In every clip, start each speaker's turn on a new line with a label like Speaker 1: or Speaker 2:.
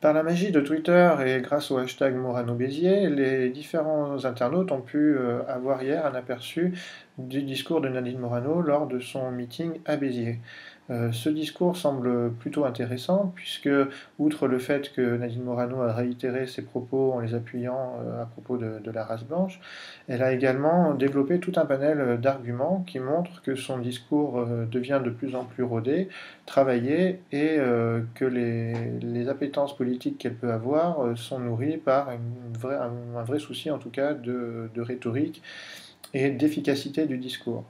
Speaker 1: Par la magie de Twitter et grâce au hashtag Morano-Béziers, les différents internautes ont pu avoir hier un aperçu du discours de Nadine Morano lors de son meeting à Béziers. Ce discours semble plutôt intéressant puisque, outre le fait que Nadine Morano a réitéré ses propos en les appuyant à propos de la race blanche, elle a également développé tout un panel d'arguments qui montrent que son discours devient de plus en plus rodé, travaillé et que les appétences politiques qu'elle peut avoir sont nourries par un vrai souci en tout cas de rhétorique et d'efficacité du discours.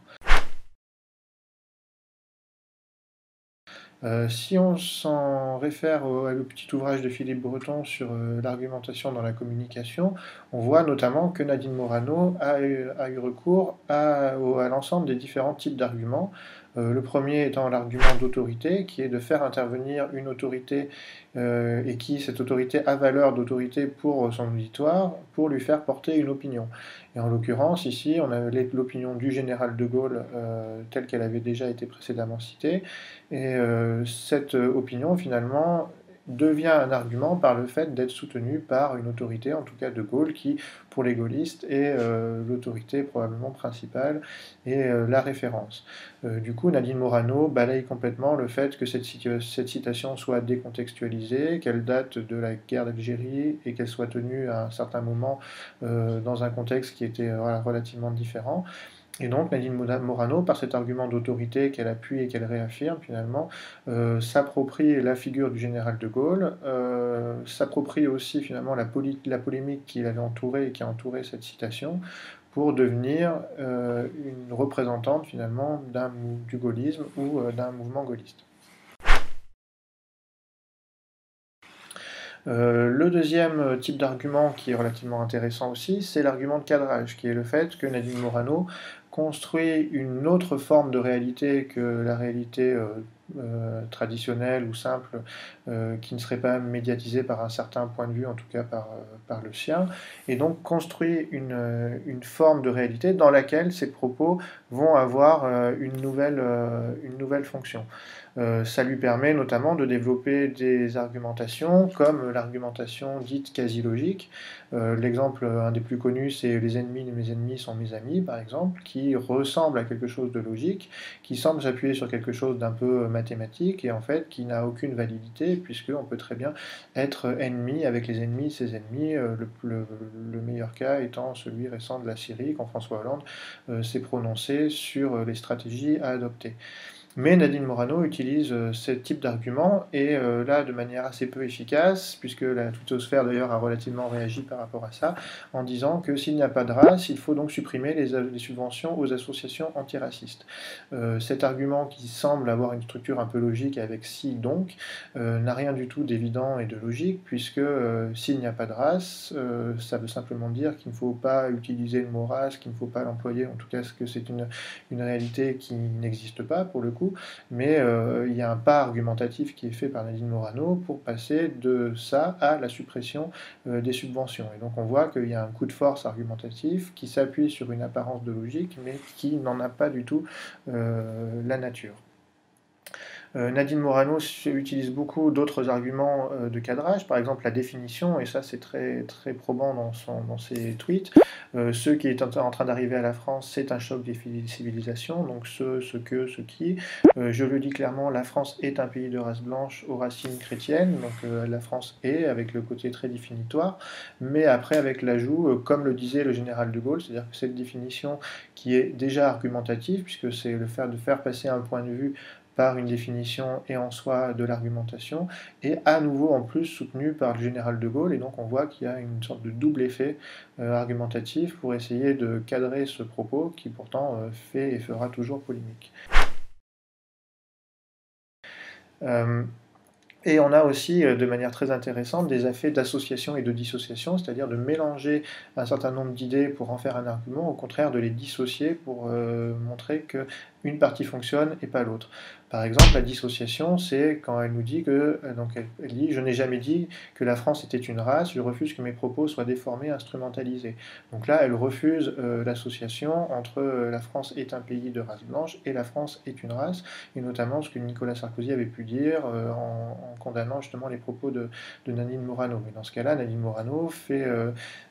Speaker 1: Si on s'en réfère au petit ouvrage de Philippe Breton sur l'argumentation dans la communication, on voit notamment que Nadine Morano a eu recours à l'ensemble des différents types d'arguments. Le premier étant l'argument d'autorité, qui est de faire intervenir une autorité et qui, cette autorité, a valeur d'autorité pour son auditoire, pour lui faire porter une opinion. Et en l'occurrence, ici, on a l'opinion du général de Gaulle telle qu'elle avait déjà été précédemment citée, et cette opinion, finalement, devient un argument par le fait d'être soutenue par une autorité, en tout cas de Gaulle, qui, pour les gaullistes, est l'autorité probablement principale et la référence. Du coup, Nadine Morano balaye complètement le fait que cette citation soit décontextualisée, qu'elle date de la guerre d'Algérie et qu'elle soit tenue à un certain moment dans un contexte qui était relativement différent. Et donc Nadine Morano, par cet argument d'autorité qu'elle appuie et qu'elle réaffirme finalement, s'approprie la figure du général de Gaulle, s'approprie aussi finalement la polémique qui l'avait entourée et qui a entouré cette citation, pour devenir une représentante finalement du gaullisme ou d'un mouvement gaulliste. Le deuxième type d'argument qui est relativement intéressant aussi, c'est l'argument de cadrage, qui est le fait que Nadine Morano construit une autre forme de réalité que la réalité traditionnelle ou simple, qui ne serait pas médiatisée par un certain point de vue, en tout cas par le sien, et donc construit une forme de réalité dans laquelle ses propos vont avoir une nouvelle fonction. Ça lui permet notamment de développer des argumentations comme l'argumentation dite quasi-logique. L'exemple un des plus connus, c'est les ennemis de mes ennemis sont mes amis, par exemple, qui ressemble à quelque chose de logique, qui semble s'appuyer sur quelque chose d'un peu mathématique et en fait qui n'a aucune validité puisqu'on peut très bien être ennemi avec les ennemis de ses ennemis, le meilleur cas étant celui récent de la Syrie quand François Hollande s'est prononcé sur les stratégies à adopter. Mais Nadine Morano utilise ce type d'argument, et là de manière assez peu efficace, puisque la twittosphère d'ailleurs a relativement réagi par rapport à ça, en disant que s'il n'y a pas de race, il faut donc supprimer les subventions aux associations antiracistes. Cet argument qui semble avoir une structure un peu logique avec si donc, n'a rien du tout d'évident et de logique, puisque s'il n'y a pas de race, ça veut simplement dire qu'il ne faut pas utiliser le mot race, qu'il ne faut pas l'employer, en tout cas que c'est une réalité qui n'existe pas pour le coup, mais il y a un pas argumentatif qui est fait par Nadine Morano pour passer de ça à la suppression des subventions. Et donc on voit qu'il y a un coup de force argumentatif qui s'appuie sur une apparence de logique, mais qui n'en a pas du tout la nature. Nadine Morano utilise beaucoup d'autres arguments de cadrage, par exemple la définition, et ça c'est très, très probant dans ses tweets. Ce qui est en train d'arriver à la France, c'est un choc des civilisations, donc ce que, ce qui. Je le dis clairement, la France est un pays de race blanche aux racines chrétiennes, donc la France est, avec le côté très définitoire, mais après avec l'ajout, comme le disait le général de Gaulle, c'est-à-dire que cette définition qui est déjà argumentative, puisque c'est le fait de faire passer un point de vue par une définition et en soi de l'argumentation, et à nouveau en plus soutenu par le général de Gaulle, et donc on voit qu'il y a une sorte de double effet argumentatif pour essayer de cadrer ce propos qui pourtant fait et fera toujours polémique. Et on a aussi, de manière très intéressante, des effets d'association et de dissociation, c'est-à-dire de mélanger un certain nombre d'idées pour en faire un argument, au contraire de les dissocier pour montrer qu'une partie fonctionne et pas l'autre. Par exemple, la dissociation, c'est quand elle nous dit que, donc elle dit, je n'ai jamais dit que la France était une race, je refuse que mes propos soient déformés, instrumentalisés. Donc là, elle refuse l'association entre la France est un pays de race blanche et la France est une race, et notamment ce que Nicolas Sarkozy avait pu dire en condamnant justement les propos de Nadine Morano. Mais dans ce cas-là, Nadine Morano fait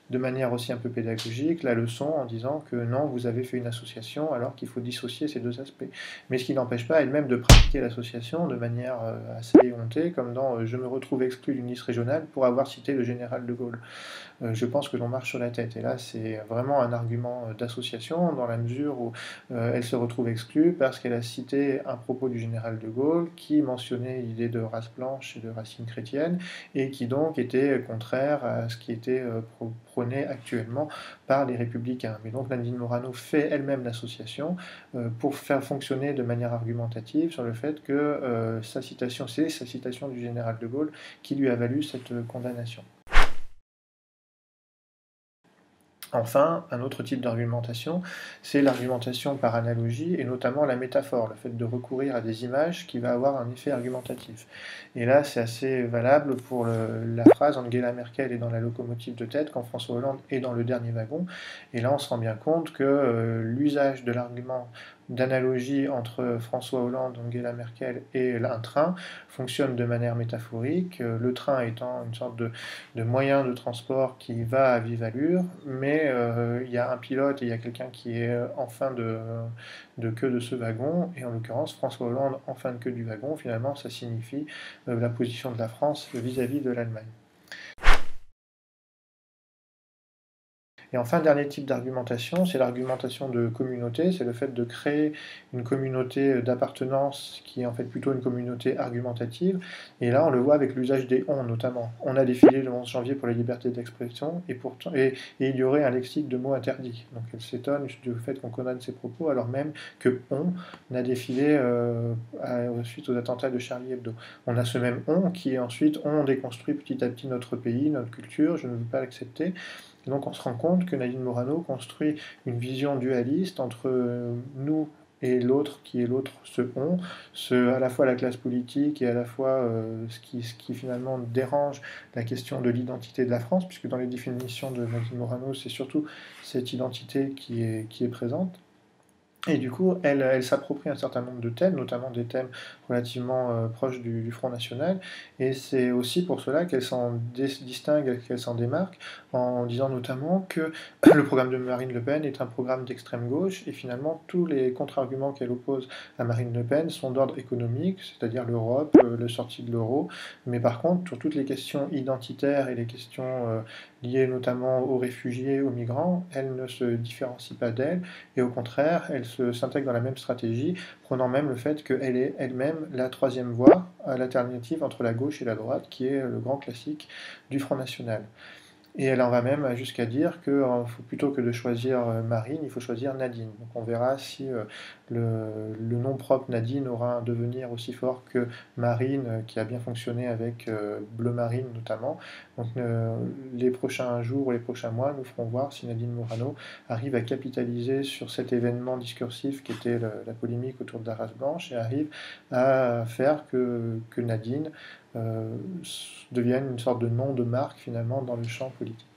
Speaker 1: de manière aussi un peu pédagogique la leçon en disant que non, vous avez fait une association alors qu'il faut dissocier ces deux aspects. Mais ce qui n'empêche pas elle-même de pratiquer l'association de manière assez éhontée, comme dans Je me retrouve exclu d'une liste régionale pour avoir cité le général de Gaulle. Je pense que l'on marche sur la tête. Et là, c'est vraiment un argument d'association, dans la mesure où elle se retrouve exclue parce qu'elle a cité un propos du général de Gaulle qui mentionnait l'idée de race blanche et de racine chrétienne, et qui donc était contraire à ce qui était prôné actuellement par les républicains. Mais donc Nadine Morano fait elle-même l'association pour faire fonctionner de manière argumentative sur le fait que sa citation, c'est sa citation du général de Gaulle qui lui a valu cette condamnation. Enfin, un autre type d'argumentation, c'est l'argumentation par analogie, et notamment la métaphore, le fait de recourir à des images qui va avoir un effet argumentatif. Et là, c'est assez valable pour la phrase Angela Merkel est dans la locomotive de tête quand François Hollande est dans le dernier wagon. Et là, on se rend bien compte que l'usage de l'argument d'analogie entre François Hollande, Angela Merkel et un train fonctionne de manière métaphorique, le train étant une sorte de moyen de transport qui va à vive allure, mais il y a un pilote et il y a quelqu'un qui est en fin de queue de ce wagon, et en l'occurrence François Hollande en fin de queue du wagon, finalement ça signifie la position de la France vis-à-vis de l'Allemagne. Et enfin, dernier type d'argumentation, c'est l'argumentation de communauté, c'est le fait de créer une communauté d'appartenance qui est en fait plutôt une communauté argumentative. Et là, on le voit avec l'usage des on notamment. On a défilé le 11 janvier pour la liberté d'expression, et il y aurait un lexique de mots interdits. Donc elle s'étonne du fait qu'on condamne ses propos alors même que on a défilé suite aux attentats de Charlie Hebdo. On a ce même on qui ensuite on déconstruit petit à petit notre pays, notre culture, je ne veux pas l'accepter. Et donc on se rend compte que Nadine Morano construit une vision dualiste entre nous et l'autre, qui est l'autre, ce on, à la fois la classe politique et à la fois ce qui finalement dérange la question de l'identité de la France, puisque dans les définitions de Nadine Morano, c'est surtout cette identité qui est présente. Et du coup, elle s'approprie un certain nombre de thèmes, notamment des thèmes relativement proches du Front National, et c'est aussi pour cela qu'elle s'en distingue, qu'elle s'en démarque, en disant notamment que le programme de Marine Le Pen est un programme d'extrême gauche, et finalement tous les contre-arguments qu'elle oppose à Marine Le Pen sont d'ordre économique, c'est-à-dire l'Europe, le sortie de l'euro, mais par contre, sur toutes les questions identitaires et les questions liées notamment aux réfugiés, aux migrants, elle ne se différencie pas d'elle, et au contraire, elle s'intègre dans la même stratégie, prenant même le fait qu'elle est elle-même la troisième voie, l'alternative entre la gauche et la droite, qui est le grand classique du Front National. Et elle en va même jusqu'à dire que plutôt que de choisir Marine, il faut choisir Nadine. Donc on verra si le nom propre Nadine aura un devenir aussi fort que Marine, qui a bien fonctionné avec Bleu Marine notamment. Donc les prochains jours, les prochains mois, nous ferons voir si Nadine Morano arrive à capitaliser sur cet événement discursif qui était la polémique autour de la race blanche, et arrive à faire que Nadine devienne une sorte de nom de marque finalement dans le champ politique.